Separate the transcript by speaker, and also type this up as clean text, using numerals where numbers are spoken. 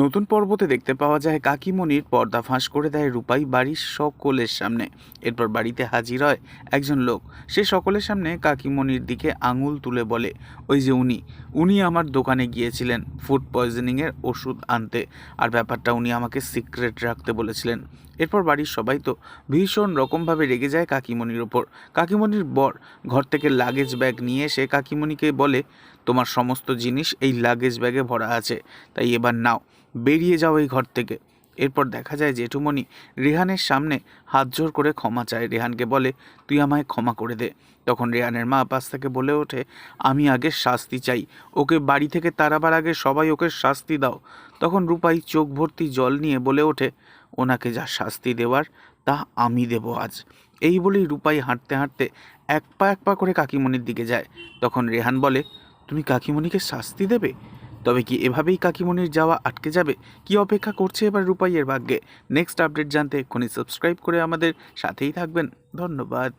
Speaker 1: নতুন পর্বতে দেখতে পাওয়া যায় কাকিমণির পর্দা ফাঁস করে দেয় রূপাই বাড়ির সকলের সামনে। এরপর বাড়িতে হাজির হয় একজন লোক। সে সকলের সামনে কাকিমণির দিকে আঙুল তুলে বলে, ওই যে উনি উনি আমার দোকানে গিয়েছিলেন ফুড পয়জনিংয়ের ওষুধ আনতে, আর ব্যাপারটা উনি আমাকে সিক্রেট রাখতে বলেছিলেন। এরপর বাড়ির সবাই তো ভীষণ রকমভাবে রেগে যায় কাকিমণির ওপর। কাকিমণির বর ঘর থেকে লাগেজ ব্যাগ নিয়ে এসে কাকিমণিকে বলে, তোমার সমস্ত জিনিস এই লাগেজ ব্যাগে ভরা আছে, তাই এবার নাও, বেরিয়ে যাও এই ঘর থেকে। এরপর দেখা যায় জেঠুমণি রেহানের সামনে হাত জোর করে ক্ষমা চায়, রেহানকে বলে, তুই আমায় ক্ষমা করে দে। তখন রেহানের মা পাশ থেকে বলে ওঠে, আমি আগে শাস্তি চাই, ওকে বাড়ি থেকে তাড়াবার আগে সবাই ওকে শাস্তি দাও। তখন রূপাই চোখ ভর্তি জল নিয়ে বলে ওঠে, ওনাকে যা শাস্তি দেওয়ার তা আমি দেব আজ। এই বলেই রূপাই হাঁটতে হাঁটতে এক পা করে কাকিমণির দিকে যায়। তখন রেহান বলে, তুমি কাকিমণিকে শাস্তি দেবে? তবে কি এভাবেই কাকিমণির যাওয়া আটকে যাবে? কি অপেক্ষা করছে এবার রূপাইয়ের ভাগ্যে? নেক্সট আপডেট জানতে এক্ষুনি সাবস্ক্রাইব করে আমাদের সাথেই থাকবেন। ধন্যবাদ।